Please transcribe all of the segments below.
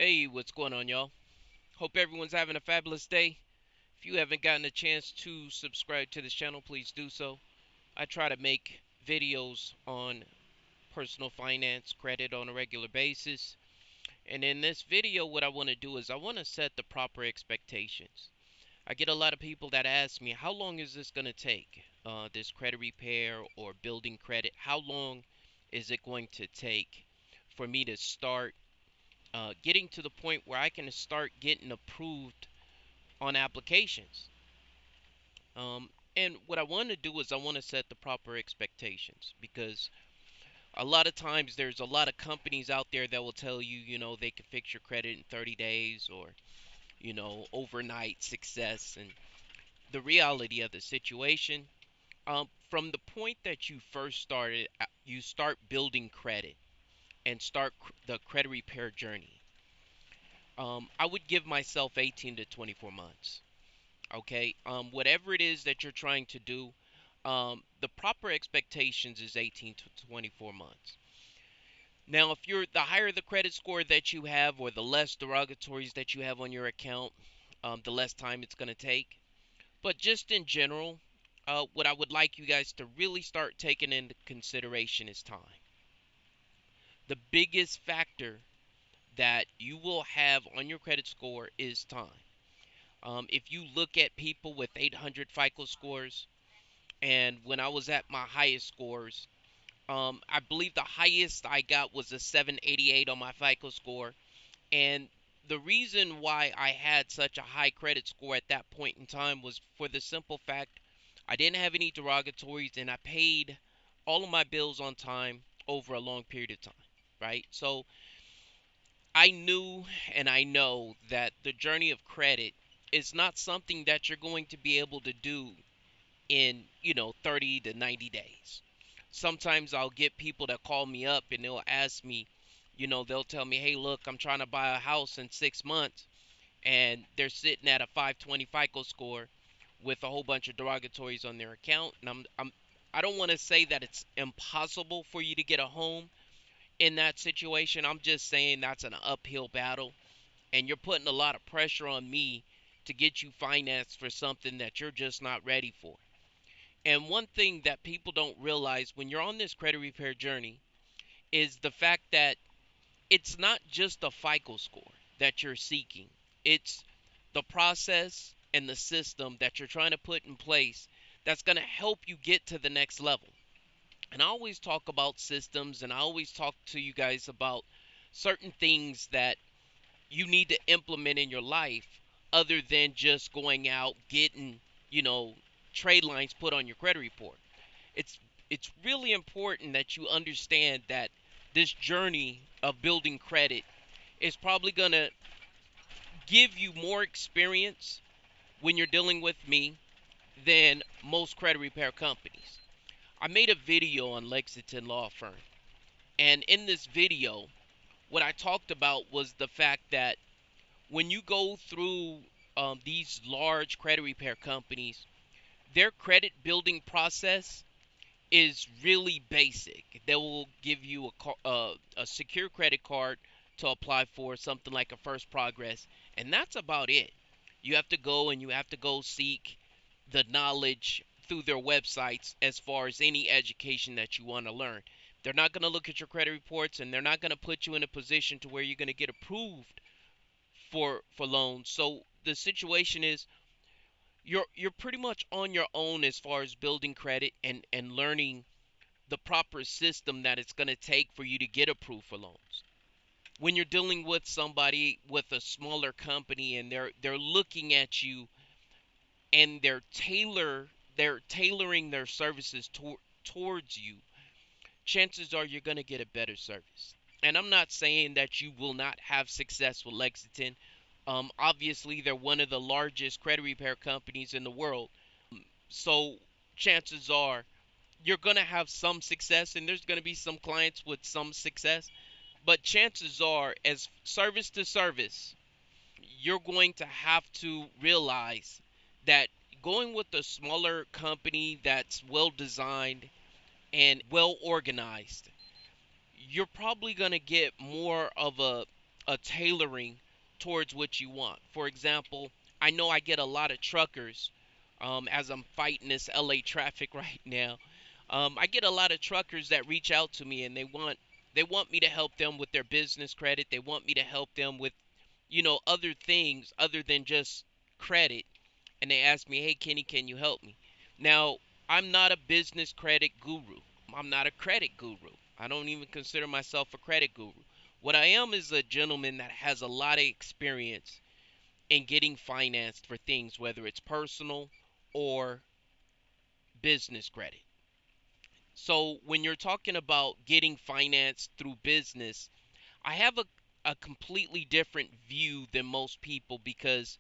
Hey, what's going on, y'all? Hope everyone's having a fabulous day. If you haven't gotten a chance to subscribe to this channel, please do so. I try to make videos on personal finance, credit on a regular basis. And in this video, what I want to do is I want to set the proper expectations. I get a lot of people that ask me, how long is this going to take? This credit repair or building credit, how long is it going to take for me to start getting to the point where I can start getting approved on applications. And what I want to do is I want to set the proper expectations because a lot of times there's a lot of companies out there that will tell you, they can fix your credit in 30 days or, overnight success. And the reality of the situation, from the point that you first started, you start building credit and start the credit repair journey. I would give myself 18 to 24 months. Okay, whatever it is that you're trying to do, the proper expectations is 18 to 24 months. Now, if you're the higher the credit score that you have, or the less derogatories that you have on your account, the less time it's going to take. But just in general, what I would like you guys to really start taking into consideration is time. The biggest factor that you will have on your credit score is time. If you look at people with 800 FICO scores, and when I was at my highest scores, I believe the highest I got was a 788 on my FICO score. And the reason why I had such a high credit score at that point in time was for the simple fact I didn't have any derogatories and I paid all of my bills on time over a long period of time, right? So I knew and I know that the journey of credit is not something that you're going to be able to do in 30 to 90 days. Sometimes I'll get people that call me up and they'll ask me, they'll tell me, hey, look, I'm trying to buy a house in 6 months, and they're sitting at a 520 FICO score with a whole bunch of derogatories on their account. And I don't want to say that it's impossible for you to get a home in that situation. I'm just saying that's an uphill battle, and you're putting a lot of pressure on me to get you financed for something that you're just not ready for. And one thing that people don't realize when you're on this credit repair journey is the fact that it's not just a FICO score that you're seeking. It's the process and the system that you're trying to put in place that's going to help you get to the next level. And I always talk about systems, and I always talk to you guys about certain things that you need to implement in your life other than just going out getting, you know, trade lines put on your credit report. It's it's really important that you understand that this journey of building credit is probably going to give you more experience when you're dealing with me than most credit repair companies. I made a video on Lexington Law Firm, and in this video, what I talked about was the fact that when you go through these large credit repair companies, their credit building process is really basic. They will give you a secure credit card to apply for something like a first progress, and that's about it. You have to go and you have to go seek the knowledge through their websites as far as any education that you want to learn. They're not going to look at your credit reports, and they're not going to put you in a position to where you're going to get approved for loans. So the situation is you're pretty much on your own as far as building credit and learning the proper system that it's going to take for you to get approved for loans. When you're dealing with somebody with a smaller company and they're looking at you and they're tailoring their services towards you, chances are you're going to get a better service. And I'm not saying that you will not have success with Lexington. Obviously, they're one of the largest credit repair companies in the world. So chances are you're going to have some success, and there's going to be some clients with some success. But chances are, as service to service, you're going to have to realize that going with a smaller company that's well designed and well organized, you're probably going to get more of a a tailoring towards what you want. For example, I know I get a lot of truckers, as I'm fighting this LA traffic right now. I get a lot of truckers that reach out to me and they want me to help them with their business credit. They want me to help them with other things other than just credit. And they ask me, "Hey Kenny, can you help me?" Now, I'm not a business credit guru. I'm not a credit guru. I don't even consider myself a credit guru. What I am is a gentleman that has a lot of experience in getting financed for things, whether it's personal or business credit. So when you're talking about getting financed through business, I have a completely different view than most people, because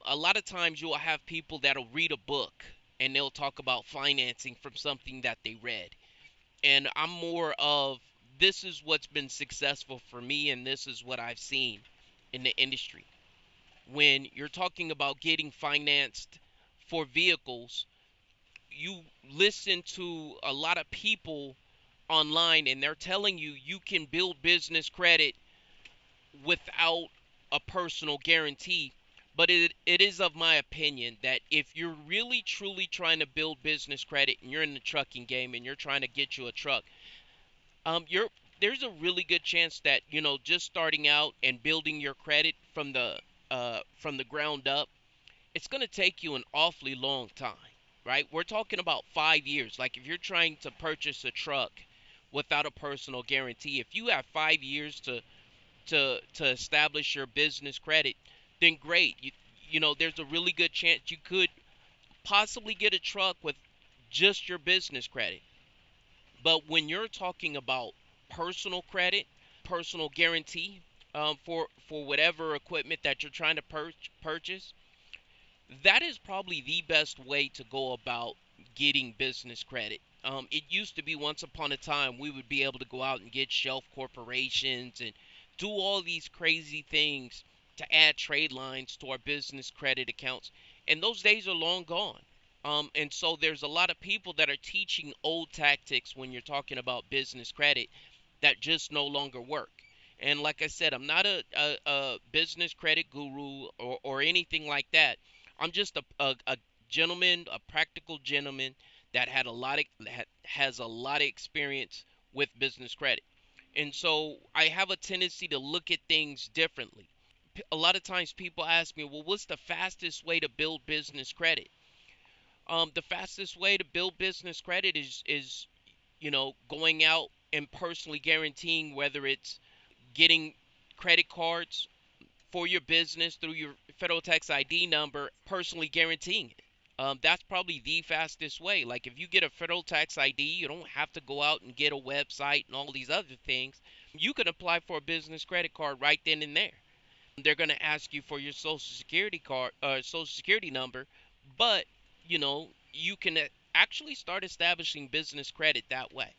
a lot of times you'll have people that'll read a book and they'll talk about financing from something that they read. And I'm more of, this is what's been successful for me and this is what I've seen in the industry. When you're talking about getting financed for vehicles, you listen to a lot of people online and they're telling you you can build business credit without a personal guarantee. But it is of my opinion that if you're really truly trying to build business credit and you're in the trucking game and you're trying to get you a truck, you're there's a really good chance that just starting out and building your credit from the ground up, it's going to take you an awfully long time, right? We're talking about 5 years. Like if you're trying to purchase a truck without a personal guarantee, if you have 5 years to establish your business credit, then great. There's a really good chance you could possibly get a truck with just your business credit. But when you're talking about personal credit, personal guarantee, for whatever equipment that you're trying to purchase, that is probably the best way to go about getting business credit. It used to be, once upon a time, we would be able to go out and get shelf corporations and do all these crazy things to add trade lines to our business credit accounts. And those days are long gone. And so there's a lot of people that are teaching old tactics when you're talking about business credit that just no longer work. And like I said, I'm not a business credit guru or anything like that. I'm just a gentleman, a practical gentleman that has a lot of experience with business credit. And so I have a tendency to look at things differently. A lot of times people ask me, well, what's the fastest way to build business credit? The fastest way to build business credit is going out and personally guaranteeing, whether it's getting credit cards for your business through your federal tax ID number, personally guaranteeing it. That's probably the fastest way. Like if you get a federal tax ID, you don't have to go out and get a website and all these other things. You can apply for a business credit card right then and there. They're going to ask you for your social security number, but you can actually start establishing business credit that way.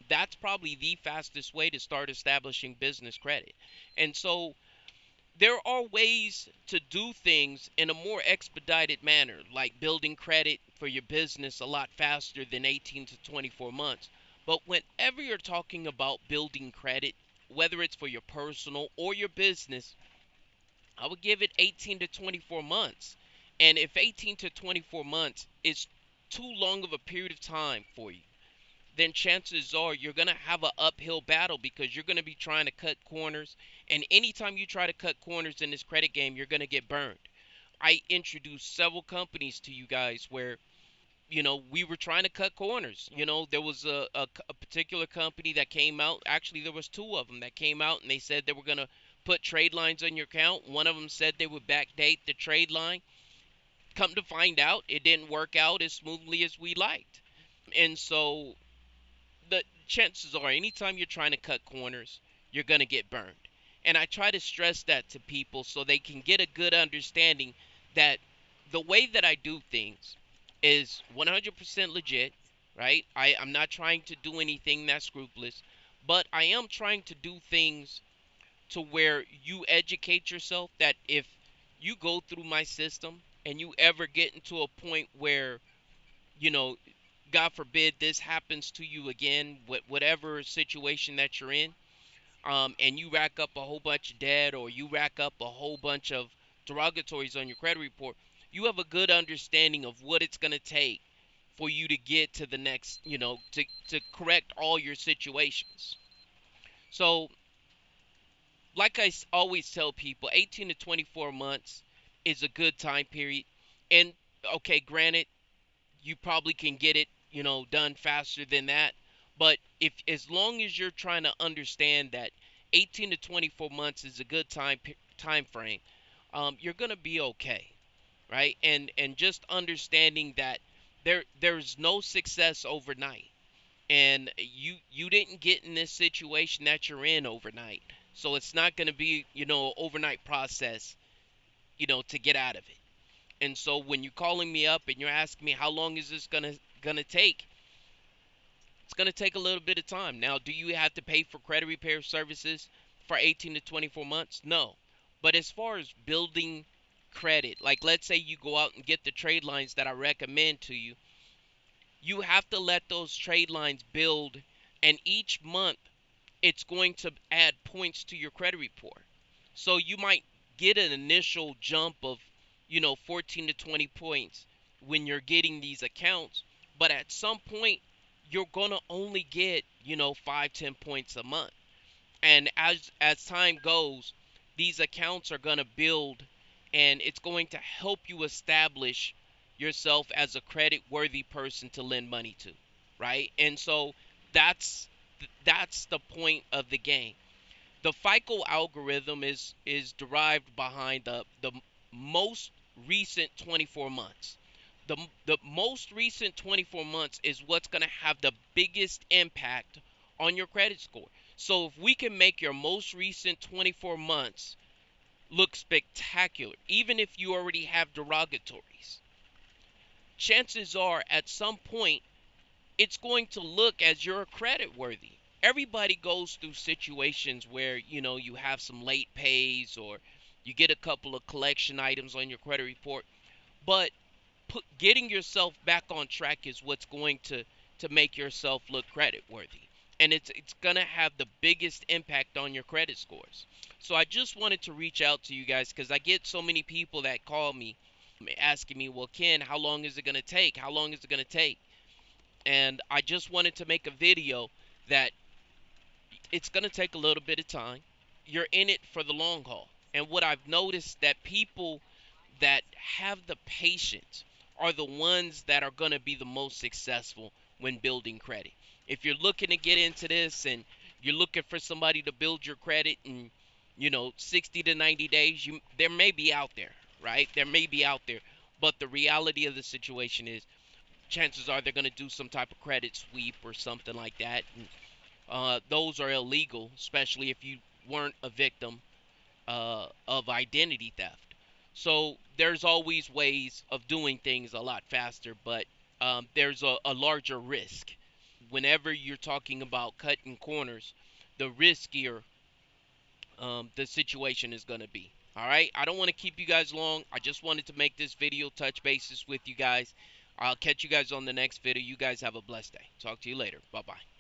That's probably the fastest way to start establishing business credit. And so there are ways to do things in a more expedited manner, like building credit for your business a lot faster than 18 to 24 months. But whenever you're talking about building credit, whether it's for your personal or your business, I would give it 18 to 24 months. And if 18 to 24 months is too long of a period of time for you, then chances are you're going to have an uphill battle, because you're going to be trying to cut corners. And anytime you try to cut corners in this credit game, you're going to get burned. I introduced several companies to you guys where, we were trying to cut corners. There was a particular company that came out. Actually, there was two of them that came out and they said they were going to put trade lines on your account. One of them said they would backdate the trade line. Come to find out, it didn't work out as smoothly as we liked. And so the chances are, anytime you're trying to cut corners, you're going to get burned. And I try to stress that to people so they can get a good understanding that the way that I do things is 100% legit, right? I'm not trying to do anything that's scrupulous, but I am trying to do things to where you educate yourself, that if you go through my system and you ever get into a point where, you know, God forbid this happens to you again, whatever situation that you're in, and you rack up a whole bunch of debt, or you rack up a whole bunch of derogatories on your credit report, you have a good understanding of what it's going to take for you to get to the next, to correct all your situations. So, like always tell people, 18 to 24 months is a good time period. And okay, granted, you probably can get it, done faster than that. But if as long as you're trying to understand that 18 to 24 months is a good time frame, you're gonna be okay, right? And just understanding that there's no success overnight, and you didn't get in this situation that you're in overnight, so it's not gonna be overnight process, to get out of it. And so when you're calling me up and you're asking me how long is this gonna take, it's gonna take a little bit of time. Now, do you have to pay for credit repair services for 18 to 24 months? No. But as far as building credit, like let's say you go out and get the trade lines that I recommend to you, you have to let those trade lines build, and each month it's going to add points to your credit report. So you might get an initial jump of, 14 to 20 points when you're getting these accounts, but at some point you're going to only get, 5, 10 points a month. And as time goes, these accounts are going to build, and it's going to help you establish yourself as a credit worthy person to lend money to, right? And so that's the point of the game. The FICO algorithm is derived behind the most recent 24 months. The most recent 24 months is what's going to have the biggest impact on your credit score. So if we can make your most recent 24 months look spectacular, even if you already have derogatories, chances are at some point it's going to look as you're credit worthy. Everybody goes through situations where, you have some late pays, or you get a couple of collection items on your credit report, but getting yourself back on track is what's going to make yourself look credit worthy. And it's going to have the biggest impact on your credit scores. So I just wanted to reach out to you guys because I get so many people that call me asking me, well, Ken, how long is it going to take? How long is it going to take? And I just wanted to make a video that it's going to take a little bit of time. You're in it for the long haul. And what I've noticed, that people that have the patience are the ones that are going to be the most successful when building credit. If you're looking to get into this and you're looking for somebody to build your credit in, 60 to 90 days, there may be out there, right? There may be out there. But the reality of the situation is, chances are they're going to do some type of credit sweep or something like that. And, those are illegal, especially if you weren't a victim of identity theft. So there's always ways of doing things a lot faster, but there's a larger risk. Whenever you're talking about cutting corners, the riskier the situation is going to be. All right, I don't want to keep you guys long. I just wanted to make this video, touch bases with you guys. I'll catch you guys on the next video. You guys have a blessed day. Talk to you later. Bye-bye.